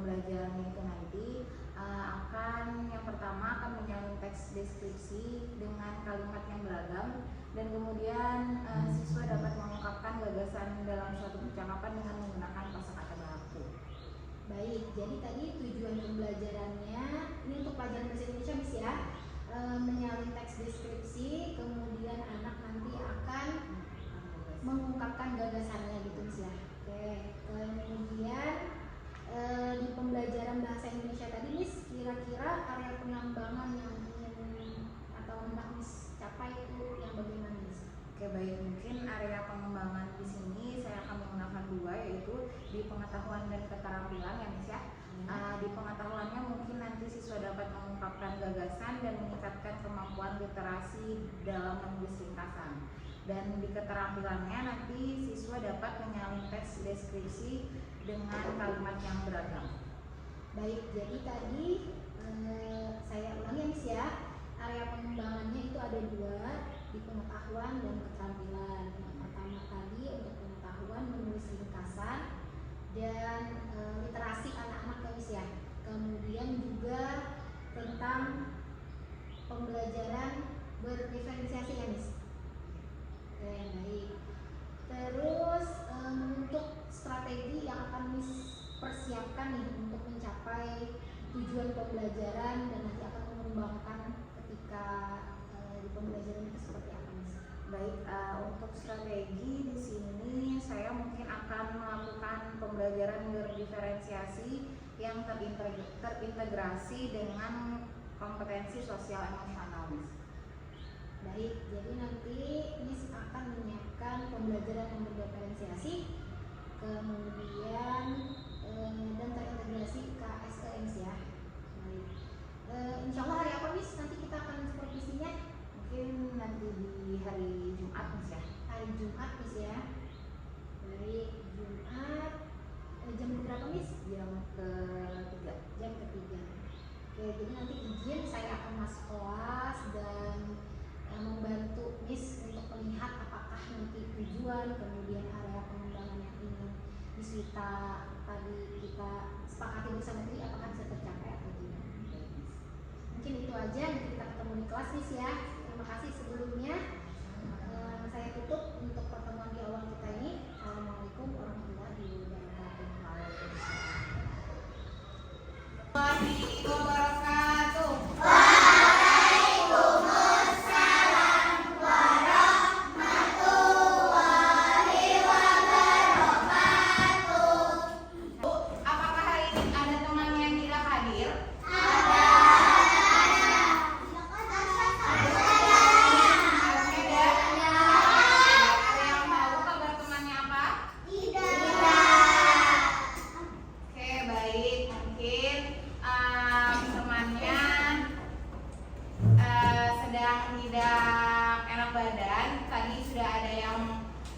pembelajaran itu nanti yang pertama akan menyalin teks deskripsi dengan kalimat yang beragam, dan kemudian siswa dapat mengungkapkan gagasan dalam suatu percakapan dengan menggunakan kosakata baku. Baik, jadi tadi tujuan pembelajarannya ini untuk pelajaran bahasa Indonesia Miss ya, menyalin teks deskripsi, kemudian anak nanti akan mengungkapkan gagasannya gitu Miss ya. Oke, kemudian di pembelajaran bahasa Indonesia tadi Miss, kira-kira area pengembangan yang ingin atau hendak Miss capai itu yang bagaimana Miss? Oke, baik, mungkin area pengembangan di sini saya akan menggunakan dua, yaitu di pengetahuan dan keterampilan ya Miss ya. Di pengetahuannya mungkin nanti siswa dapat mengungkapkan gagasan dan meningkatkan kemampuan literasi dalam menulis ringkasan. Dan di keterampilannya nanti siswa dapat menyalin teks deskripsi dengan kalimat yang beragam. Baik, jadi tadi saya ulangi ya Miss ya, area pengembangannya itu ada dua, di pengetahuan dan keterampilan. Yang pertama tadi untuk pengetahuan menulis ringkasan dan literasi anak-anak ya Miss ya. Kemudian juga tentang pembelajaran berdiferensiasi ya Miss. Oke, baik. Terus untuk strategi yang akan Miss persiapkan nih untuk mencapai tujuan pembelajaran dan nanti akan mengembangkan ketika di pembelajaran itu seperti apa Miss? Baik, untuk strategi di sini saya mungkin akan melakukan pembelajaran berdiferensiasi yang terintegrasi dengan kompetensi sosial emosional Miss. Baik, jadi nanti Miss akan menyiapkan pembelajaran yang berdiferensiasi, kemudian dan terintegrasi KSEM ya. Baik. Insya Allah hari apa Miss? Nanti kita akan supervisinya. Mungkin nanti di hari Jumat Miss ya. Hari Jumat Miss ya. Baik, Jumat. Jam berapa Miss? Jam ke-3. Jam ke-3. Oke, jadi nanti izin saya akan masuk kelas dan membantu Miss untuk melihat apakah nanti tujuan kemudian area pengembangan yang ingin Miss Wita tadi kita sepakati bersama tadi apakah bisa tercapai atau tidak. Mungkin itu aja, nanti kita ketemu di kelas Miss ya. Terima kasih sebelumnya. Saya tutup untuk pertemuan di awal kita ini. Assalamualaikum warahmatullahi wabarakatuh.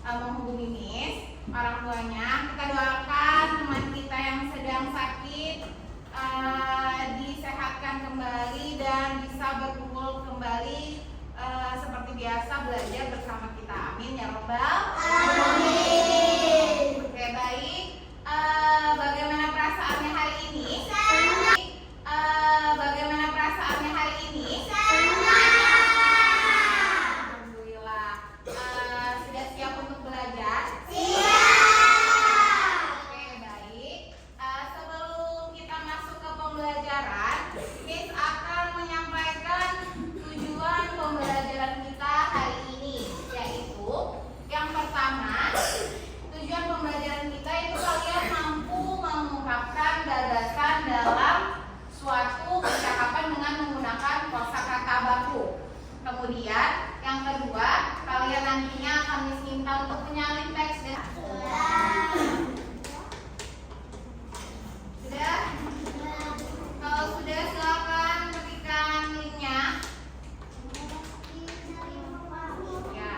Menghubungi Miss, orang tuanya, kita doakan teman kita yang sedang sakit disehatkan kembali dan bisa berkumpul kembali seperti biasa belajar bersama kita. Amin ya robbal alamin. Oke, baik. Bagaimana perasaannya hari ini? Bagaimana perasaannya hari ini? Kemudian yang kedua, kalian nantinya akan diminta untuk menyalin teks. Sudah? Kalau sudah silakan ketikkan linknya. Ya.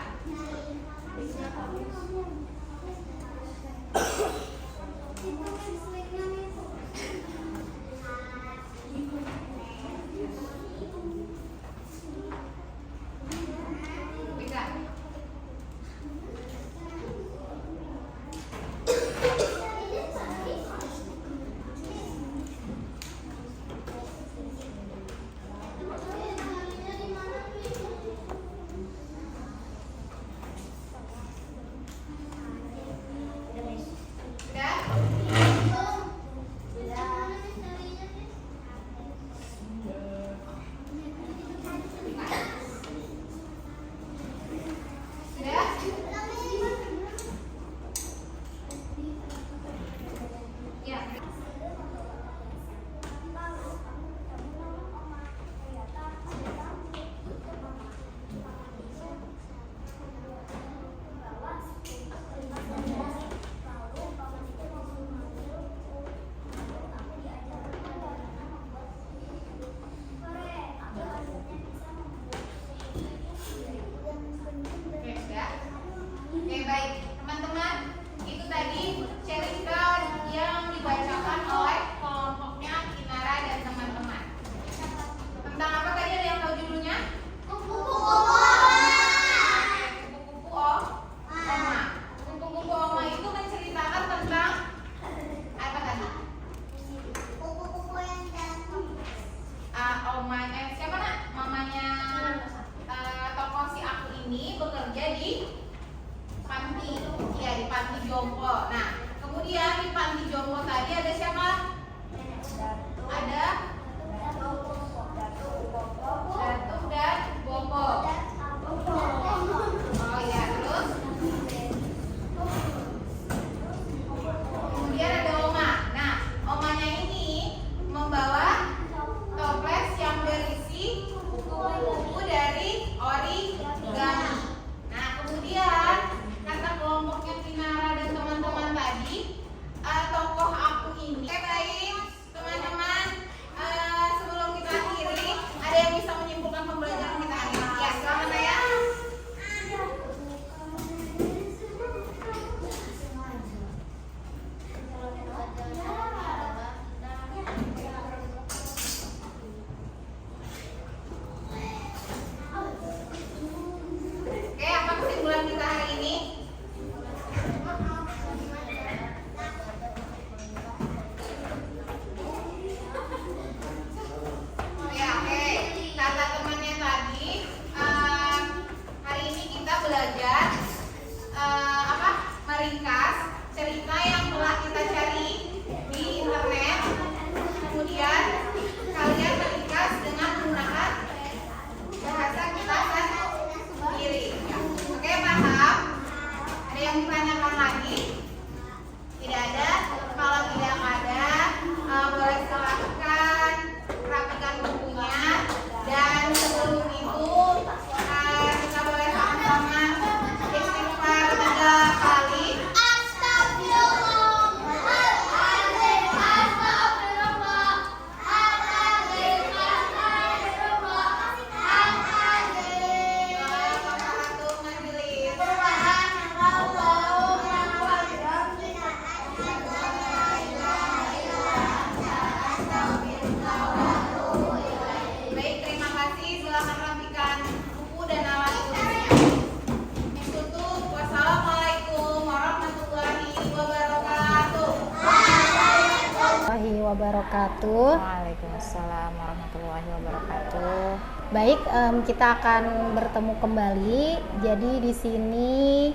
wabarakatuh. Waalaikumsalam warahmatullahi wabarakatuh. Baik, kita akan bertemu kembali. Jadi di sini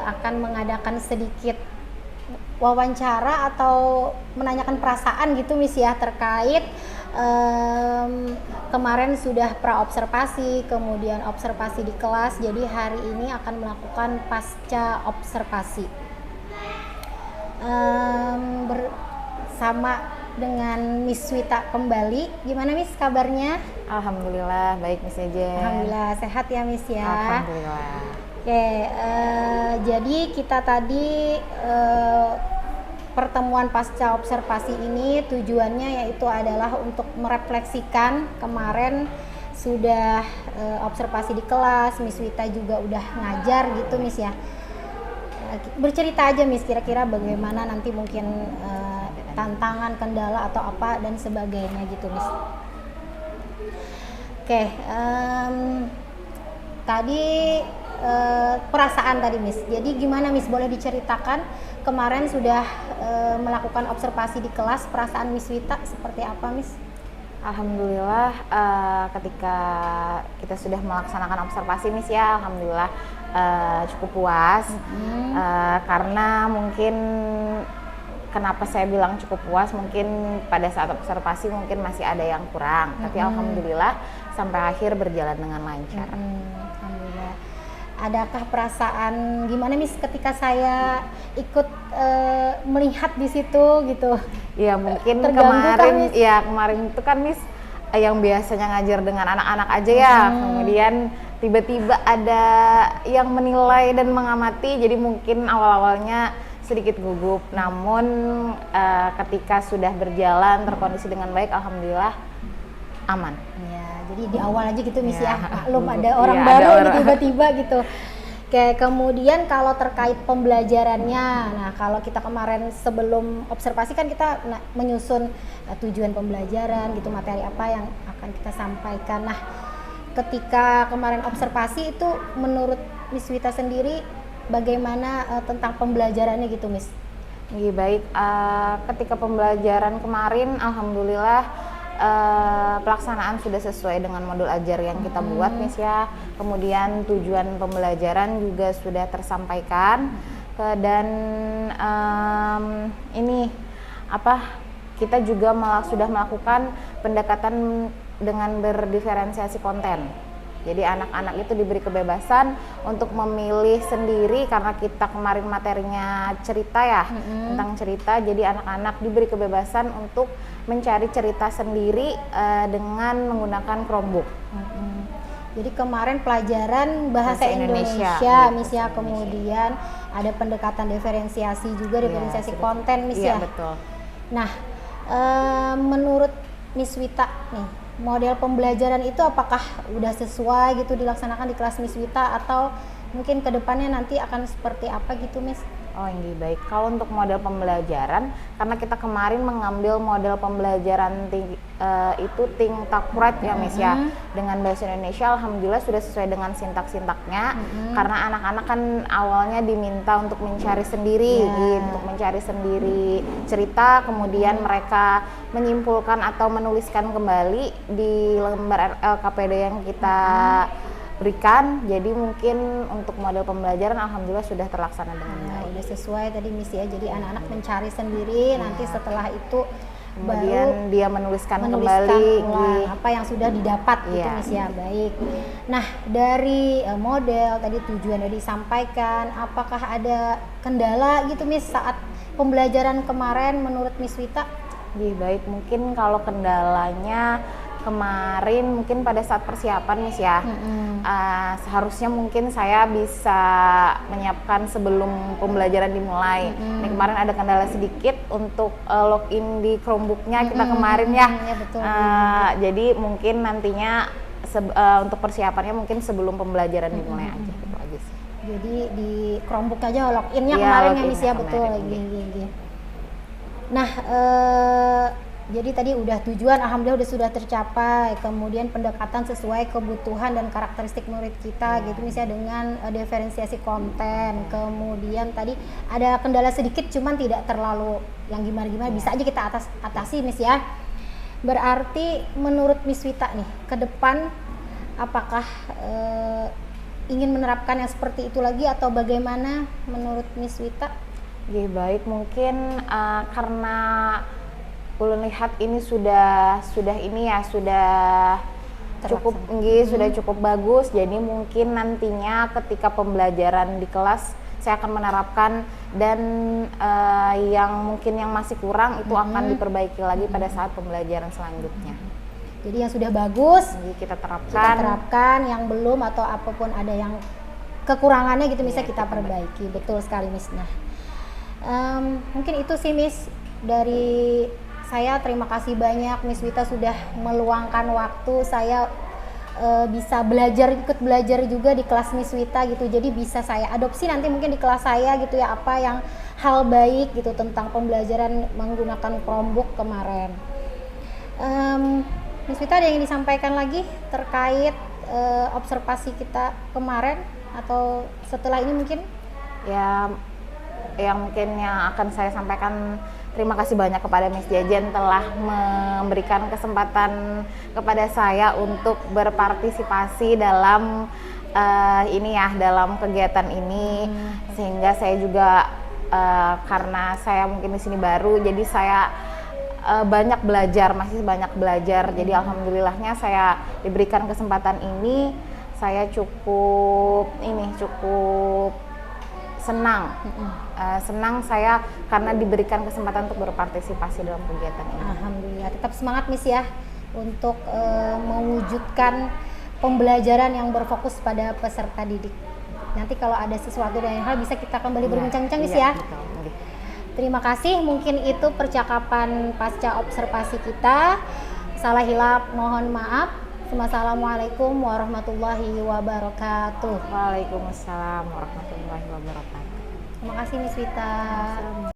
akan mengadakan sedikit wawancara atau menanyakan perasaan gitu Miss ya, terkait kemarin sudah pra-observasi, kemudian observasi di kelas. Jadi hari ini akan melakukan pasca observasi bersama dengan Miss Wita kembali. Gimana Miss kabarnya? Alhamdulillah baik Miss Ejen. Alhamdulillah sehat ya Miss ya. Alhamdulillah. Oke, jadi kita tadi pertemuan pasca observasi ini tujuannya yaitu adalah untuk merefleksikan kemarin sudah observasi di kelas, Miss Wita juga udah ngajar gitu Miss ya. Bercerita aja Miss, kira-kira bagaimana nanti mungkin tantangan, kendala atau apa dan sebagainya gitu Miss. Oke, tadi perasaan tadi Miss. Jadi gimana Miss, boleh diceritakan kemarin sudah melakukan observasi di kelas, perasaan Miss Wita seperti apa Miss? Alhamdulillah ketika kita sudah melaksanakan observasi Miss ya, alhamdulillah cukup puas. Karena mungkin kenapa saya bilang cukup puas, mungkin pada saat observasi mungkin masih ada yang kurang, tapi alhamdulillah sampai akhir berjalan dengan lancar. Alhamdulillah. Adakah perasaan gimana Miss ketika saya ikut melihat di situ gitu? Ya mungkin Terganggu kemarin itu kan Miss yang biasanya ngajar dengan anak-anak aja ya, kemudian tiba-tiba ada yang menilai dan mengamati, jadi mungkin awal-awalnya sedikit gugup, namun ketika sudah berjalan terkondisi dengan baik, alhamdulillah aman. Ya, jadi di awal aja gitu Miss ya, maklum gugup. ada orang Iya, baru ada orang. tiba-tiba gitu. Oke, kemudian kalau terkait pembelajarannya, nah kalau kita kemarin sebelum observasi kan kita menyusun tujuan pembelajaran gitu, materi apa yang akan kita sampaikan. Nah, ketika kemarin observasi itu menurut Miss Wita sendiri bagaimana tentang pembelajarannya gitu Miss? Iya baik, ketika pembelajaran kemarin alhamdulillah pelaksanaan sudah sesuai dengan modul ajar yang kita buat Miss ya. Kemudian tujuan pembelajaran juga sudah tersampaikan dan kita juga sudah melakukan pendekatan dengan berdiferensiasi konten. Jadi anak-anak itu diberi kebebasan untuk memilih sendiri, karena kita kemarin materinya cerita ya, tentang cerita. Jadi anak-anak diberi kebebasan untuk mencari cerita sendiri dengan menggunakan Chromebook. Jadi kemarin pelajaran bahasa Indonesia Miss ya, kemudian ada pendekatan diferensiasi juga, diferensiasi konten Miss ya. Betul. Nah, menurut Miss Wita nih, model pembelajaran itu apakah udah sesuai gitu dilaksanakan di kelas Miss Wita, atau mungkin kedepannya nanti akan seperti apa gitu Miss? Oh ini baik, kalau untuk model pembelajaran, karena kita kemarin mengambil model pembelajaran itu Think Takurat ya Miss ya, dengan bahasa Indonesia, alhamdulillah sudah sesuai dengan sintak-sintaknya. Karena anak-anak kan awalnya diminta untuk mencari sendiri, untuk mencari sendiri cerita, kemudian mereka menyimpulkan atau menuliskan kembali di lembar LKPD yang kita berikan. Jadi mungkin untuk model pembelajaran alhamdulillah sudah terlaksana dengan baik. Udah sesuai tadi Miss ya, jadi anak-anak mencari sendiri, nanti setelah itu kemudian dia menuliskan menuliskan kembali ulang apa yang sudah didapat gitu Miss ya. Baik. Nah, dari model tadi tujuan yang disampaikan, apakah ada kendala gitu Miss saat pembelajaran kemarin menurut Miss Wita? Baik, mungkin kalau kendalanya kemarin mungkin pada saat persiapan Miss ya, seharusnya mungkin saya bisa menyiapkan sebelum pembelajaran dimulai. Ini kemarin ada kendala sedikit untuk login di Chromebooknya kita kemarin ya. Betul. Jadi mungkin nantinya untuk persiapannya mungkin sebelum pembelajaran dimulai aja gitu aja sih. Jadi di Chromebook aja loginnya kemarin ya Miss ya, betul. kemarin. Nah, Jadi tadi udah tujuan, alhamdulillah sudah tercapai. Kemudian pendekatan sesuai kebutuhan dan karakteristik murid kita gitu, misalnya dengan diferensiasi konten. Kemudian tadi ada kendala sedikit, cuman tidak terlalu yang gimana-gimana, bisa aja kita atasi Miss ya. Berarti menurut Miss Wita nih, ke depan apakah ingin menerapkan yang seperti itu lagi atau bagaimana menurut Miss Wita? Oke, baik, mungkin karena Ulun lihat ini sudah ini ya sudah cukup sudah cukup bagus, jadi mungkin nantinya ketika pembelajaran di kelas saya akan menerapkan, dan yang mungkin yang masih kurang itu akan diperbaiki lagi pada saat pembelajaran selanjutnya. Jadi yang sudah bagus jadi kita terapkan, yang belum atau apapun ada yang kekurangannya gitu bisa kita perbaiki. Betul sekali Miss. Nah, mungkin itu sih Miss dari saya. Terima kasih banyak Miss Wita sudah meluangkan waktu saya bisa ikut belajar juga di kelas Miss Wita gitu. Jadi bisa saya adopsi nanti mungkin di kelas saya gitu ya, apa yang hal baik gitu tentang pembelajaran menggunakan Chromebook kemarin. Miss Wita ada yang disampaikan lagi terkait observasi kita kemarin atau setelah ini mungkin? Ya, yang mungkin yang akan saya sampaikan, terima kasih banyak kepada Miss Jajan telah memberikan kesempatan kepada saya untuk berpartisipasi dalam dalam kegiatan ini, sehingga saya juga karena saya mungkin di sini baru, jadi saya masih banyak belajar. Jadi alhamdulillahnya saya diberikan kesempatan ini, saya cukup senang saya karena diberikan kesempatan untuk berpartisipasi dalam kegiatan ini. Alhamdulillah, tetap semangat Miss ya untuk mewujudkan pembelajaran yang berfokus pada peserta didik. Nanti kalau ada sesuatu dan hal bisa kita kembali berbincang-bincang Miss ya. Betul. Terima kasih, mungkin itu percakapan pasca observasi kita. Salah hilap mohon maaf. Wassalamualaikum warahmatullahi wabarakatuh. Waalaikumsalam warahmatullahi wabarakatuh. Terima kasih Miss Wita.